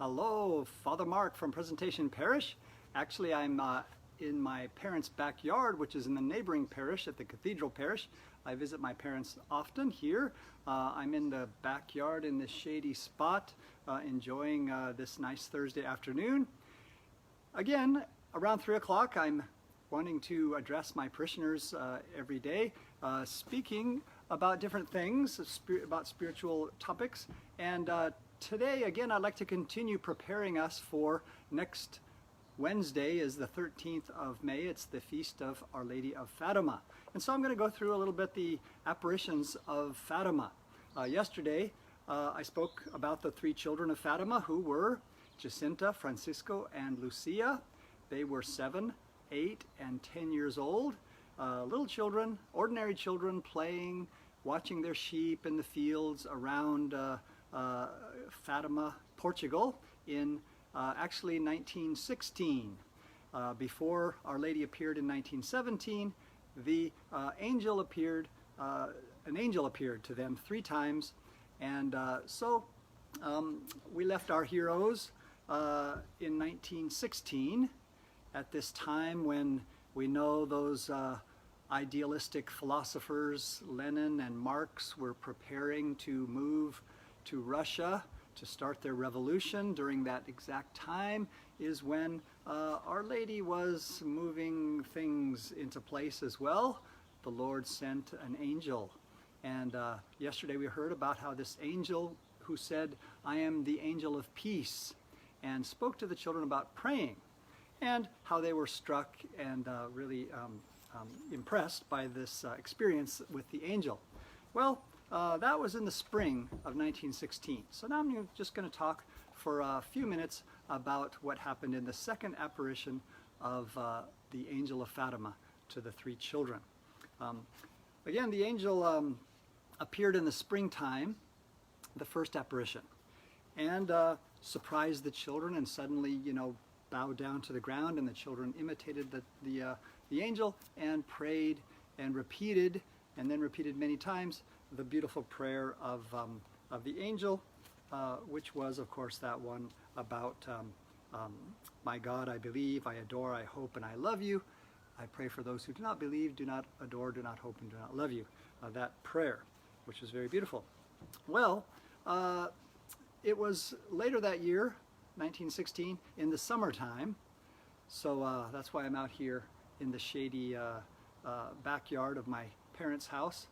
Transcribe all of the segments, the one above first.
Hello, Father Mark from Presentation Parish. Actually, I'm in my parents' backyard, which is in the neighboring parish at the Cathedral Parish. I visit my parents often here. I'm in the backyard in this shady spot, enjoying this nice Thursday afternoon. Again, around 3 o'clock, I'm wanting to address my parishioners every day, speaking about different things, about spiritual topics. And today, again, I'd like to continue preparing us for next Wednesday is the 13th of May. It's the feast of Our Lady of Fatima. And so I'm going to go through a little bit the apparitions of Fatima. Yesterday, I spoke about the three children of Fatima who were Jacinta, Francisco, and Lucia. They were 7, 8, and 10 years old. Little children, ordinary children playing, watching their sheep in the fields around Fatima, Portugal in actually 1916. Before Our Lady appeared in 1917, an angel appeared to them 3 times, and so we left our heroes in 1916 at this time when we know those idealistic philosophers, Lenin and Marx, were preparing to move to Russia to start their revolution. During that exact time is when Our Lady was moving things into place as well. The Lord sent an angel, and yesterday we heard about how this angel who said, "I am the angel of peace," and spoke to the children about praying, and how they were struck and really impressed by this experience with the angel. Well, that was in the spring of 1916. So now I'm just going to talk for a few minutes about what happened in the second apparition of the angel of Fatima to the 3 children. Again, the angel appeared in the springtime, the first apparition, and surprised the children, and suddenly, bowed down to the ground, and the children imitated the angel and prayed and repeated, and then repeated many times, the beautiful prayer of the angel, which was, of course, that one about my God, I believe, I adore, I hope, and I love you. I pray for those who do not believe, do not adore, do not hope, and do not love you. That prayer, which was very beautiful. Well, it was later that year, 1916, in the summertime, so that's why I'm out here in the shady backyard of my parents' house.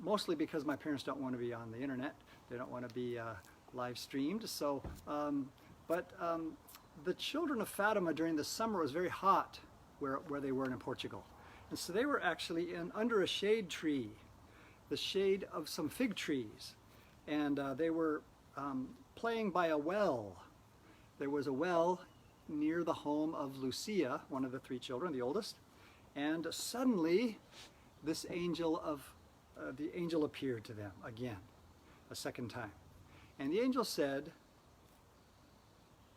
Mostly because my parents don't want to be on the internet. They don't want to be live streamed. So, the children of Fatima during the summer was very hot where they were in Portugal. And so they were actually under a shade tree, the shade of some fig trees. And they were playing by a well. There was a well near the home of Lucia, one of the 3 children, the oldest. And suddenly, this the angel appeared to them again, a second time. And the angel said,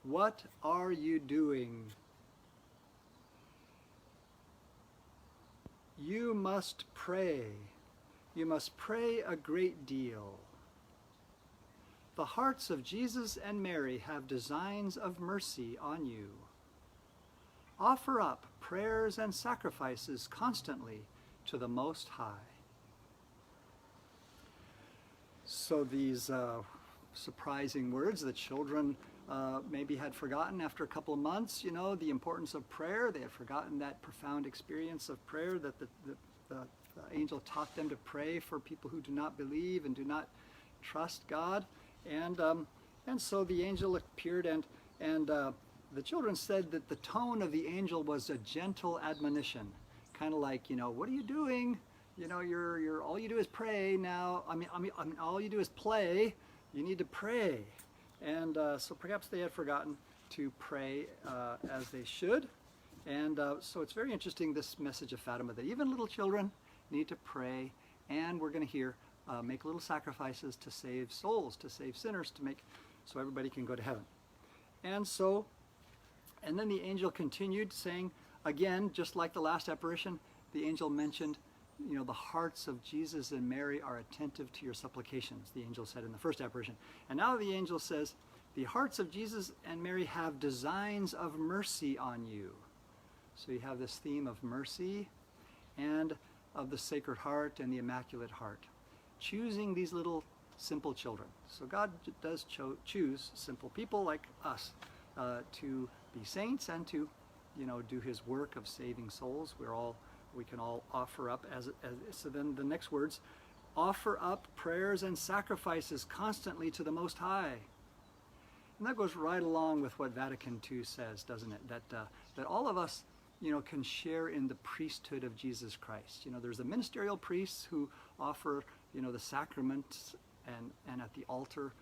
"What are you doing? You must pray. You must pray a great deal. The hearts of Jesus and Mary have designs of mercy on you. Offer up prayers and sacrifices constantly to the Most High." So these surprising words, the children maybe had forgotten after a couple of months, the importance of prayer. They had forgotten that profound experience of prayer that the angel taught them to pray for people who do not believe and do not trust God. And so the angel appeared, and the children said that the tone of the angel was a gentle admonition, kind of like, what are you doing? You're all you do is pray now. I mean, all you do is play. You need to pray. And so perhaps they had forgotten to pray as they should. And so it's very interesting, this message of Fatima, that even little children need to pray. And we're going to hear make little sacrifices to save souls, to save sinners, so everybody can go to heaven. And then the angel continued saying, again, just like the last apparition, the angel mentioned the hearts of Jesus and Mary are attentive to your supplications, the angel said in the first apparition. And now the angel says, the hearts of Jesus and Mary have designs of mercy on you. So you have this theme of mercy and of the Sacred Heart and the Immaculate Heart, choosing these little simple children. So God does choose simple people like us to be saints and to, do his work of saving souls. We can all offer up so then the next words, offer up prayers and sacrifices constantly to the Most High. And that goes right along with what Vatican II says, doesn't it? That all of us, can share in the priesthood of Jesus Christ. There's the ministerial priests who offer, the sacraments and at the altar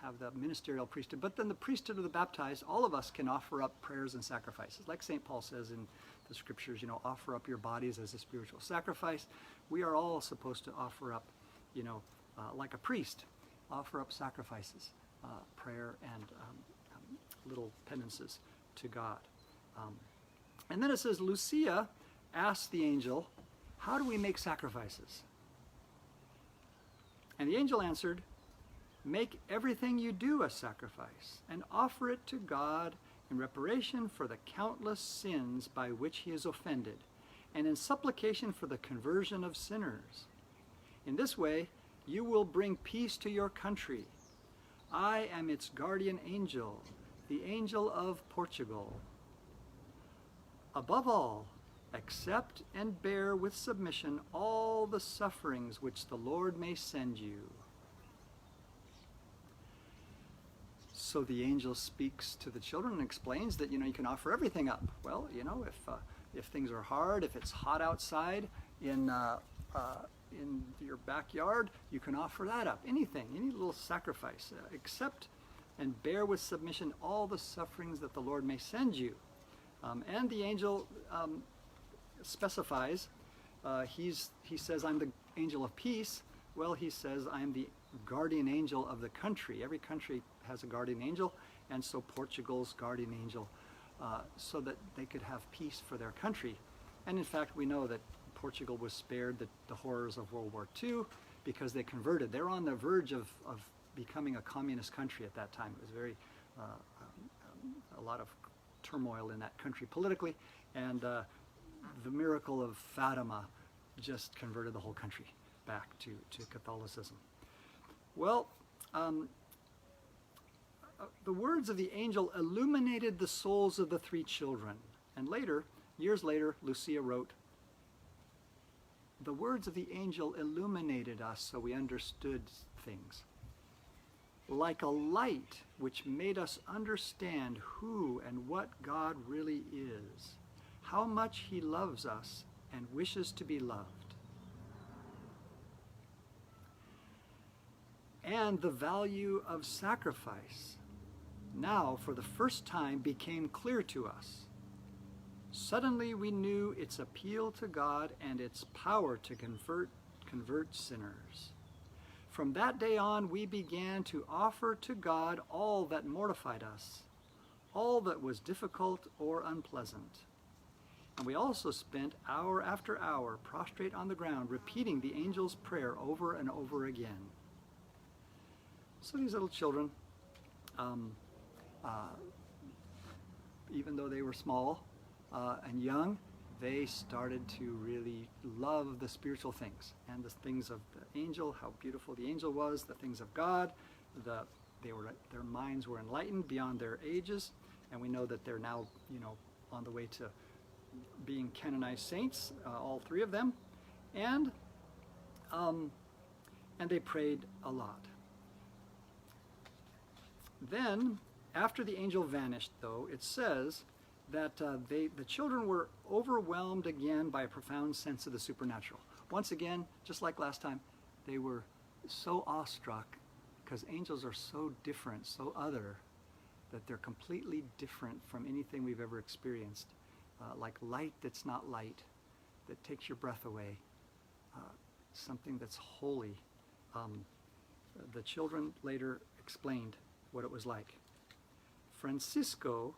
have the ministerial priesthood. But then the priesthood of the baptized, all of us can offer up prayers and sacrifices. Like St. Paul says in the scriptures, offer up your bodies as a spiritual sacrifice. We are all supposed to offer up, like a priest, offer up sacrifices, prayer and little penances to God. And then it says, Lucia asked the angel, how do we make sacrifices? And the angel answered, make everything you do a sacrifice and offer it to God in reparation for the countless sins by which he is offended and in supplication for the conversion of sinners. In this way, you will bring peace to your country. I am its guardian angel, the angel of Portugal. Above all, accept and bear with submission all the sufferings which the Lord may send you. So the angel speaks to the children and explains that, you can offer everything up. Well, if things are hard, if it's hot outside in your backyard, you can offer that up. Anything, any little sacrifice. Accept and bear with submission all the sufferings that the Lord may send you. And the angel specifies, he says, I'm the angel of peace. Well, he says, I'm the guardian angel of the country. Every country has a guardian angel, and so Portugal's guardian angel, so that they could have peace for their country. And in fact, we know that Portugal was spared the horrors of World War II because they converted. They're on the verge of becoming a communist country at that time. It was very, a lot of turmoil in that country politically, and the miracle of Fatima just converted the whole country back to Catholicism. Well, the words of the angel illuminated the souls of the three children. And later, years later, Lucia wrote, the words of the angel illuminated us so we understood things. Like a light which made us understand who and what God really is, how much he loves us and wishes to be loved. And the value of sacrifice now for the first time became clear to us. Suddenly we knew its appeal to God and its power to convert sinners. From that day on, we began to offer to God all that mortified us, all that was difficult or unpleasant. And we also spent hour after hour prostrate on the ground, repeating the angel's prayer over and over again. So these little children, even though they were small and young, they started to really love the spiritual things and the things of the angel, how beautiful the angel was, the things of God. Their minds were enlightened beyond their ages, and we know that they're now, on the way to being canonized saints, all three of them, and they prayed a lot. Then, after the angel vanished, though, it says that the children were overwhelmed again by a profound sense of the supernatural. Once again, just like last time, they were so awestruck because angels are so different, so other, that they're completely different from anything we've ever experienced. Like light that's not light, that takes your breath away, something that's holy. The children later explained what it was like. Francisco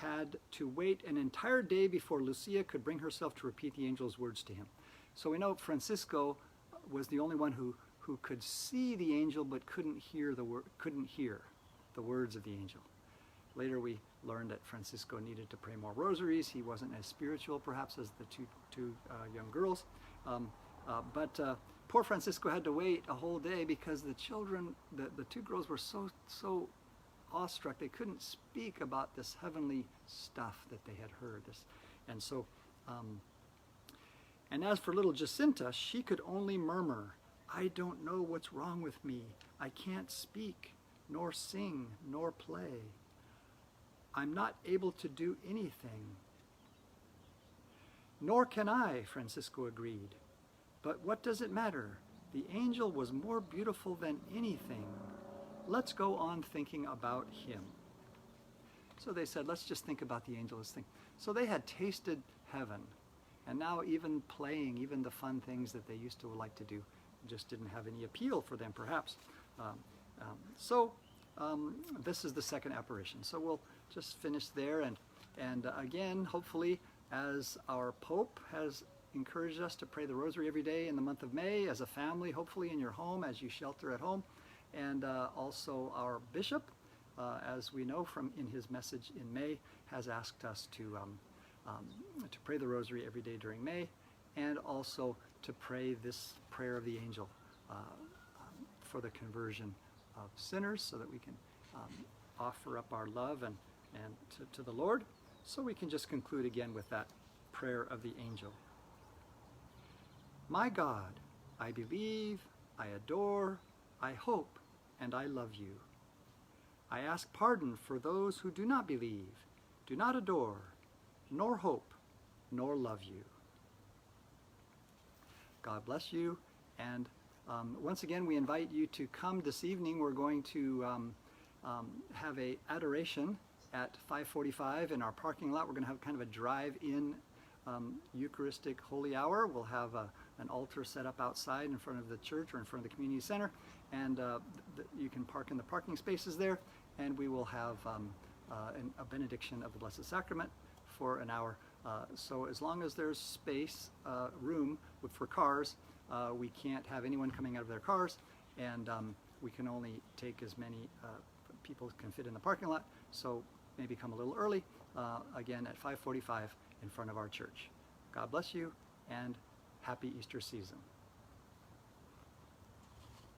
had to wait an entire day before Lucia could bring herself to repeat the angel's words to him. So we know Francisco was the only one who could see the angel but couldn't hear the words of the angel. Later we learned that Francisco needed to pray more rosaries. He wasn't as spiritual perhaps as the two young girls. But poor Francisco had to wait a whole day because the children, the two girls were so awestruck they couldn't speak about this heavenly stuff that they had heard. And so, and as for little Jacinta, she could only murmur, "I don't know what's wrong with me. I can't speak, nor sing, nor play. I'm not able to do anything." "Nor can I," Francisco agreed. "But what does it matter? The angel was more beautiful than anything. Let's go on thinking about him." So they said, let's just think about the angel, let's think. So they had tasted heaven, and now even playing, even the fun things that they used to like to do, just didn't have any appeal for them, perhaps. This is the second apparition. So we'll just finish there, and again, hopefully, as our Pope has encouraged us to pray the Rosary every day in the month of May, as a family, hopefully in your home, as you shelter at home, and also our Bishop, as we know from in his message in May, has asked us to pray the Rosary every day during May, and also to pray this prayer of the angel for the conversion of sinners, so that we can offer up our love and to the Lord. So we can just conclude again with that prayer of the angel. My God, I believe, I adore, I hope, and I love you. I ask pardon for those who do not believe, do not adore, nor hope, nor love you. God bless you, and once again we invite you to come this evening. We're going to have a adoration at 5:45 in our parking lot. We're going to have kind of a drive-in Eucharistic Holy Hour. We'll have an altar set up outside in front of the church or in front of the community center, and you can park in the parking spaces there, and we will have a benediction of the Blessed Sacrament for an hour. So as long as there's space, room for cars, we can't have anyone coming out of their cars, and we can only take as many people as can fit in the parking lot, so maybe come a little early, again at 5:45 in front of our church. God bless you, and happy Easter season.